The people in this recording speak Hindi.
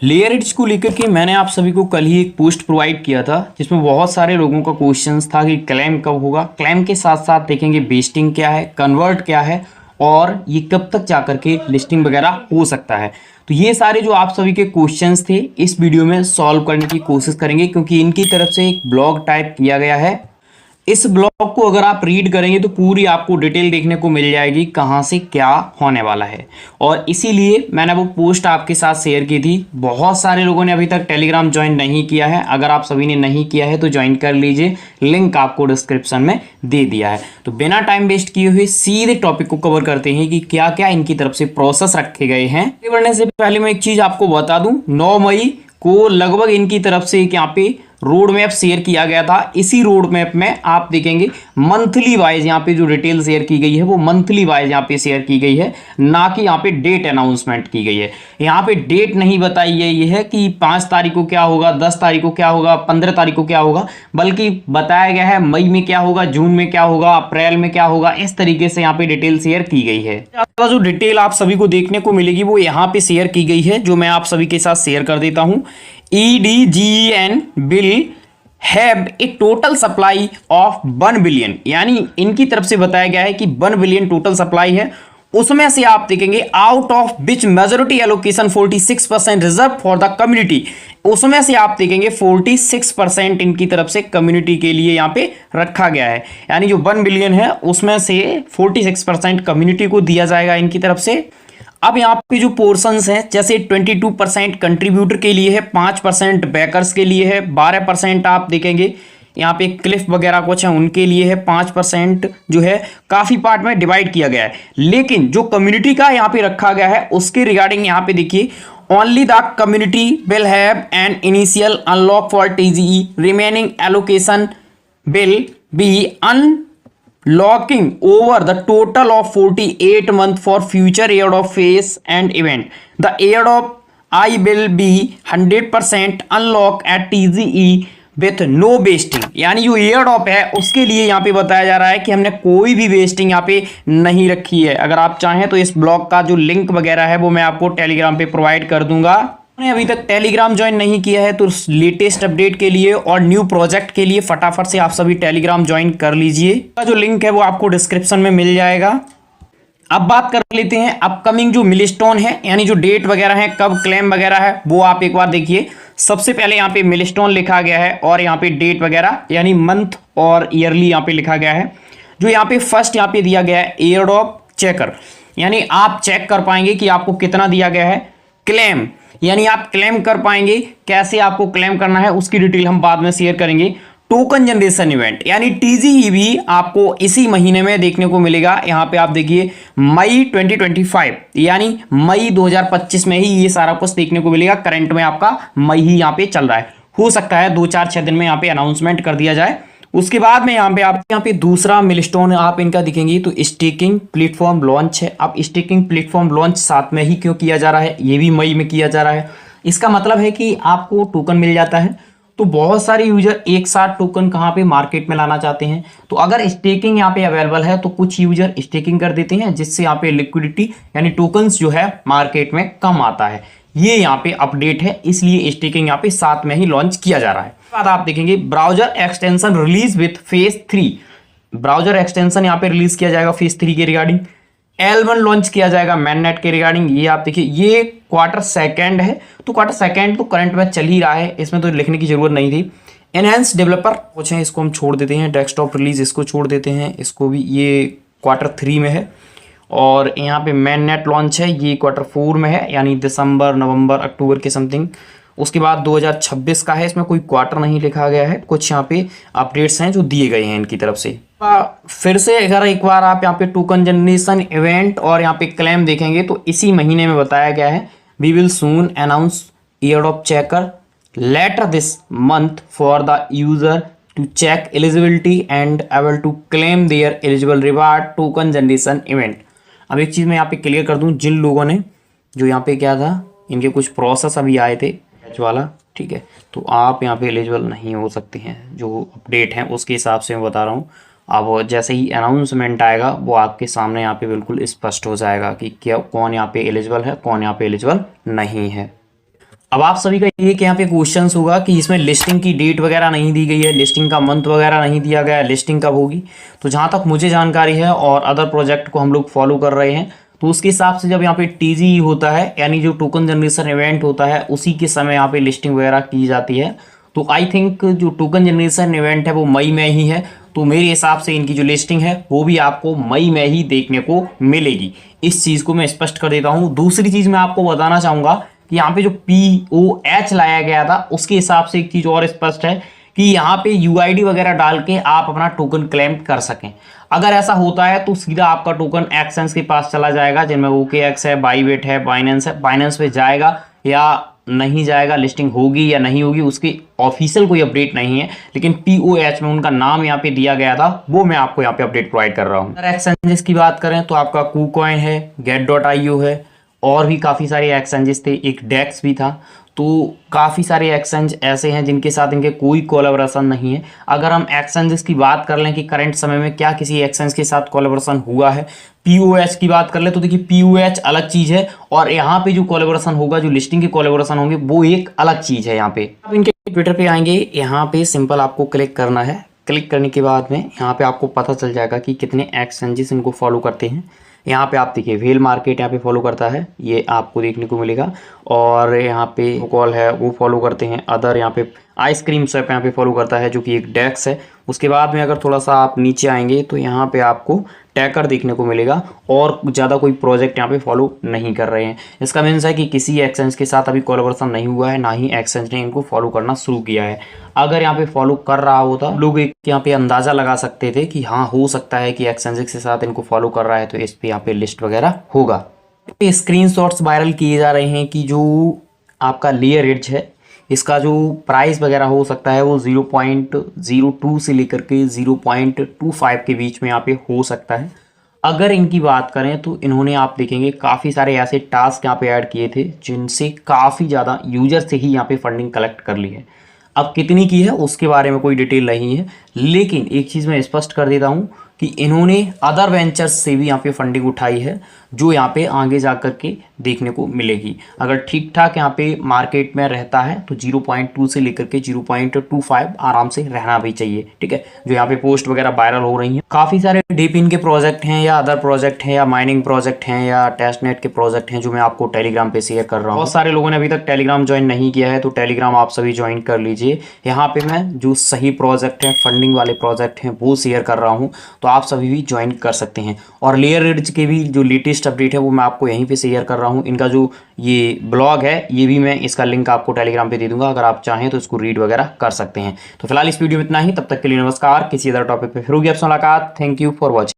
लेयरिट्स को लेकर के मैंने आप सभी को कल ही एक पोस्ट प्रोवाइड किया था जिसमें बहुत सारे लोगों का क्वेश्चंस था कि क्लेम कब होगा। क्लेम के साथ साथ देखेंगे बेस्टिंग क्या है, कन्वर्ट क्या है और ये कब तक जा करके लिस्टिंग वगैरह हो सकता है। तो ये सारे जो आप सभी के क्वेश्चंस थे इस वीडियो में सॉल्व करने की कोशिश करेंगे, क्योंकि इनकी तरफ से एक ब्लॉग टाइप किया गया है। इस ब्लॉग को अगर आप रीड करेंगे तो पूरी आपको डिटेल देखने को मिल जाएगी कहाँ से क्या होने वाला है, और इसीलिए मैंने वो पोस्ट आपके साथ शेयर की थी। बहुत सारे लोगों ने अभी तक टेलीग्राम ज्वाइन नहीं किया है। अगर आप सभी ने नहीं किया है तो ज्वाइन कर लीजिए, लिंक आपको डिस्क्रिप्शन में दे दिया है। तो बिना टाइम वेस्ट किए हुए सीधे टॉपिक को कवर करते हैं कि क्या क्या इनकी तरफ से प्रोसेस रखे गए हैं। आगे बढ़ने से पहले मैं एक चीज आपको बता दूं, 9 मई को लगभग इनकी तरफ से यहाँ पे रोड मैप शेयर किया गया था। इसी रोड मैप में आप देखेंगे मंथली वाइज यहाँ पे जो डिटेल शेयर की गई है वो मंथली वाइज यहाँ पे शेयर की गई है, ना कि यहाँ पे डेट अनाउंसमेंट की गई है। यहाँ पे डेट नहीं बताई है ये है कि 5 तारीख को क्या होगा, 10 तारीख को क्या होगा, 15 तारीख को क्या होगा, बल्कि बताया गया है मई में क्या होगा, जून में क्या होगा, अप्रैल में क्या होगा। इस तरीके से यहाँ पे डिटेल शेयर की गई है। जो डिटेल आप सभी को देखने को मिलेगी वो यहाँ पे शेयर की गई है, जो मैं आप सभी के साथ शेयर कर देता हूँ। EDGEN will have a total supply of 1 billion, यानी इनकी तरफ से बताया गया है कि 1 बिलियन टोटल सप्लाई है। उसमें से आप देखेंगे out of which majority allocation 46% reserve for the community. उसमें से आप देखेंगे 46% इनकी तरफ से कम्युनिटी के लिए यहाँ पे रखा गया है, यानी जो 1 बिलियन है उसमें से 46% कम्युनिटी को दिया जाएगा इनकी तरफ से। अब यहाँ पे जो पोर्शंस हैं, जैसे 22% कंट्रीब्यूटर के लिए है, 5% बैकर्स के लिए है, 12% आप देखेंगे यहाँ पे क्लिफ वगैरह कुछ है उनके लिए है, 5% जो है काफी पार्ट में डिवाइड किया गया है। लेकिन जो कम्युनिटी का यहाँ पे रखा गया है उसके रिगार्डिंग यहाँ पे देखिए, only the community will have an initial unlock for TGE, remaining allocation will be unlocking over the total of 48 months for future airdrop phase and event. The airdrop I will be 100% unlock at TGE with no wasting, यानी जो एयरड्रॉप है उसके लिए यहाँ पे बताया जा रहा है कि हमने कोई भी वेस्टिंग यहाँ पे नहीं रखी है। अगर आप चाहें तो इस ब्लॉग का जो लिंक वगैरह है वो मैं आपको टेलीग्राम पे प्रोवाइड कर दूंगा। आपने अभी तक टेलीग्राम ज्वाइन नहीं किया है तो लेटेस्ट अपडेट के लिए और न्यू प्रोजेक्ट के लिए फटाफट से आप सभी टेलीग्राम ज्वाइन कर लीजिए। जो लिंक है वो आपको डिस्क्रिप्शन में मिल जाएगा। अब बात कर लेते हैं अपकमिंग जो मिलस्टोन है, यानी जो डेट वगैरह है, कब क्लेम वगैरह है, वो आप एक बार देखिए। सबसे पहले यहाँ पे मिलस्टोन लिखा गया है और यहाँ पे डेट वगैरह यानी मंथ और ईयरली यहाँ पे लिखा गया है। जो यहाँ पे फर्स्ट यहाँ पे दिया गया है एयरड्रॉप चेकर, यानी आप चेक कर पाएंगे कि आपको कितना दिया गया है। क्लेम यानी आप क्लेम कर पाएंगे, कैसे आपको क्लेम करना है उसकी डिटेल हम बाद में शेयर करेंगे। टोकन जनरेशन इवेंट यानी TGE भी आपको इसी महीने में देखने को मिलेगा। यहाँ पे आप देखिए मई 2025 यानी मई 2025 में ही ये सारा कुछ देखने को मिलेगा। करंट में आपका मई ही यहाँ पे चल रहा है, हो सकता है 2-4-6 दिन में यहाँ पे अनाउंसमेंट कर दिया जाए। उसके बाद में यहाँ पे दूसरा मिलस्टोन आप इनका दिखेंगे तो स्टेकिंग प्लेटफॉर्म लॉन्च है। अब स्टेकिंग प्लेटफॉर्म लॉन्च साथ में ही क्यों किया जा रहा है, ये भी मई में किया जा रहा है। इसका मतलब है कि आपको टोकन मिल जाता है, तो बहुत सारे यूजर एक साथ टोकन कहाँ पे मार्केट में लाना चाहते हैं। तो अगर स्टेकिंग यहाँ पे अवेलेबल है तो कुछ यूजर स्टेकिंग कर देते हैं, जिससे यहाँ पे लिक्विडिटी यानी टोकन्स जो है मार्केट में कम आता है। ये यहाँ पे अपडेट है, इसलिए स्टेकिंग यहाँ पे साथ में ही लॉन्च किया जा रहा है। बाद आप देखेंगे browser extension release with phase 3, browser extension यहाँ पे रिलीज किया जाएगा फेज 3 के रिगार्डिंग। L1 लॉन्च किया जाएगा मैननेट के रिगार्डिंग। ये आप देखिए ये क्वार्टर सेकंड है, तो क्वार्टर सेकंड तो करंट में चल ही रहा है, इसमें तो लिखने की जरूरत नहीं थी। एनहेंस डेवलपर कुछ है, इसको हम छोड़ देते हैं। डेस्कटॉप रिलीज इसको छोड़ देते हैं, इसको भी, ये क्वार्टर 3 में है। और यहाँ पे मैननेट लॉन्च है, ये क्वार्टर 4 में है, यानी दिसंबर, नवंबर, अक्टूबर के समथिंग। उसके बाद 2026 का है, इसमें कोई क्वार्टर नहीं लिखा गया है। कुछ यहाँ पे अपडेट्स हैं जो दिए गए हैं इनकी तरफ से। फिर से अगर एक बार आप यहाँ पे टोकन जनरेशन इवेंट और यहाँ पे क्लेम देखेंगे तो इसी महीने में बताया गया है, we will soon announce airdrop checker later this month for the user to check eligibility and able to claim their eligible reward token generation event. अब एक चीज़ मैं यहाँ पे क्लियर कर दूँ, जिन लोगों ने जो यहाँ पे क्या था, इनके कुछ प्रोसेस अभी आए थे वाला, ठीक है, तो आप यहाँ पे एलिजिबल नहीं हो सकते हैं। जो अपडेट है उसके हिसाब से मैं बता रहा हूँ। अब जैसे ही अनाउंसमेंट आएगा वो आपके सामने यहाँ पे बिल्कुल स्पष्ट हो जाएगा कि क्या कौन यहाँ पे एलिजिबल है, कौन यहाँ पे एलिजिबल नहीं है। अब आप सभी का एक यहाँ पे क्वेश्चन होगा कि इसमें लिस्टिंग की डेट वगैरह नहीं दी गई है, लिस्टिंग का मंथ वगैरह नहीं दिया गया है, लिस्टिंग कब होगी। तो जहाँ तक मुझे जानकारी है और अदर प्रोजेक्ट को हम लोग फॉलो कर रहे हैं, तो उसके हिसाब से जब यहाँ पे टीजी होता है यानी जो टोकन जनरेशन इवेंट होता है उसी के समय यहाँ पे लिस्टिंग वगैरह की जाती है। तो आई थिंक जो टोकन जनरेशन इवेंट है वो मई में ही है, तो मेरे हिसाब से इनकी जो लिस्टिंग है वो भी आपको मई में ही देखने को मिलेगी। इस चीज़ को मैं स्पष्ट कर देता हूँ। दूसरी चीज़ मैं आपको बताना चाहूँगा कि यहाँ पे जो POH लाया गया था उसके हिसाब से एक चीज़ और स्पष्ट है कि यहाँ पे UID वगैरह डाल के आप अपना टोकन क्लेम कर सकें। अगर ऐसा होता है तो सीधा आपका टोकन एक्सचेंज के पास चला जाएगा, जिनमें OKX है, बाईबिट है, बाइनेंस है। बाइनेंस पे जाएगा या नहीं जाएगा, लिस्टिंग होगी या नहीं होगी, उसकी ऑफिशियल कोई अपडेट नहीं है, लेकिन POH में उनका नाम यहाँ पे दिया गया था, वो मैं आपको यहाँ पे अपडेट प्रोवाइड कर रहा हूँ। अगर एक्सचेंजेस की बात करें तो आपका KuCoin है, Get.io है, और भी काफ़ी सारे एक्सचेंजेस थे, एक डेक्स भी था। तो काफ़ी सारे एक्सचेंज ऐसे हैं जिनके साथ इनके कोई कोलैबोरेशन नहीं है। अगर हम एक्सचेंजेस की बात कर लें कि करंट समय में क्या किसी एक्सचेंज के साथ कोलैबोरेशन हुआ है, POH की बात कर ले तो देखिए POH अलग चीज़ है, और यहाँ पे जो कोलैबोरेशन होगा, जो लिस्टिंग के कोलैबोरेशन होंगे, वो एक अलग चीज़ है। यहाँ पे आप इनके ट्विटर पे आएंगे, यहाँ पे सिंपल आपको क्लिक करना है। क्लिक करने के बाद में यहाँ पे आपको पता चल जाएगा कि कितने एक्सचेंजेस इनको फॉलो करते हैं। यहाँ पे आप देखिए व्हेल मार्केट यहाँ पे फॉलो करता है, ये आपको देखने को मिलेगा। और यहाँ पे कॉल है वो फॉलो करते हैं। अदर यहाँ पे आइसक्रीम स्वैप यहाँ पे फॉलो करता है जो कि एक डेक्स है। उसके बाद में अगर थोड़ा सा आप नीचे आएंगे तो यहाँ पे आपको टैकर देखने को मिलेगा, और ज़्यादा कोई प्रोजेक्ट यहाँ पे फॉलो नहीं कर रहे हैं। इसका मीन्स है कि किसी एक्सचेंज के साथ अभी कोलैबोरेशन नहीं हुआ है, ना ही एक्सचेंज ने इनको फॉलो करना शुरू किया है। अगर यहाँ पे फॉलो कर रहा होता, लोग एक यहाँ पे अंदाज़ा लगा सकते थे कि हाँ हो सकता है कि एक्सचेंज के साथ इनको फॉलो कर रहा है, तो इस पे यहाँ पे लिस्ट वगैरह होगा। स्क्रीनशॉट्स वायरल किए जा रहे हैं कि जो आपका लेयर एड्ज है, इसका जो प्राइस वगैरह हो सकता है वो 0.02 से लेकर के 0.25 के बीच में यहाँ पे हो सकता है। अगर इनकी बात करें तो इन्होंने, आप देखेंगे, काफ़ी सारे ऐसे टास्क यहाँ पे ऐड किए थे जिनसे काफ़ी ज़्यादा यूजर से ही यहाँ पे फंडिंग कलेक्ट कर ली है। अब कितनी की है उसके बारे में कोई डिटेल नहीं है, लेकिन एक चीज़ मैं स्पष्ट कर देता हूँ कि इन्होंने अदर वेंचर्स से भी यहाँ पे फंडिंग उठाई है, जो यहाँ पे आगे जा कर के देखने को मिलेगी। अगर ठीक ठाक यहाँ पे मार्केट में रहता है तो 0.2 से लेकर के 0.25 आराम से रहना भी चाहिए, ठीक है। जो यहाँ पे पोस्ट वगैरह वायरल हो रही हैं, काफ़ी सारे डीप इन के प्रोजेक्ट हैं या अदर प्रोजेक्ट हैं या माइनिंग प्रोजेक्ट हैं या टेस्टनेट के प्रोजेक्ट हैं, जो मैं आपको टेलीग्राम पे शेयर कर रहा हूँ। बहुत सारे लोगों ने अभी तक टेलीग्राम ज्वाइन नहीं किया है, तो टेलीग्राम आप सभी ज्वाइन कर लीजिए। यहाँ पे मैं जो सही प्रोजेक्ट है, फंडिंग वाले प्रोजेक्ट हैं, वो शेयर कर रहा हूँ, तो आप सभी भी ज्वाइन कर सकते हैं। और लेयर एड्ज के भी जो लेटेस्ट अपडेट है वो मैं आपको यहीं पे शेयर कर रहा हूँ। इनका जो ये ब्लॉग है, ये भी मैं इसका लिंक आपको टेलीग्राम पे दे दूंगा, अगर आप चाहें तो इसको रीड वगैरह कर सकते हैं। तो फिलहाल इस वीडियो में इतना ही, तब तक के लिए नमस्कार। किसी अदर टॉपिक पे फिर होगी आपसे मुलाकात। Thank you for watching.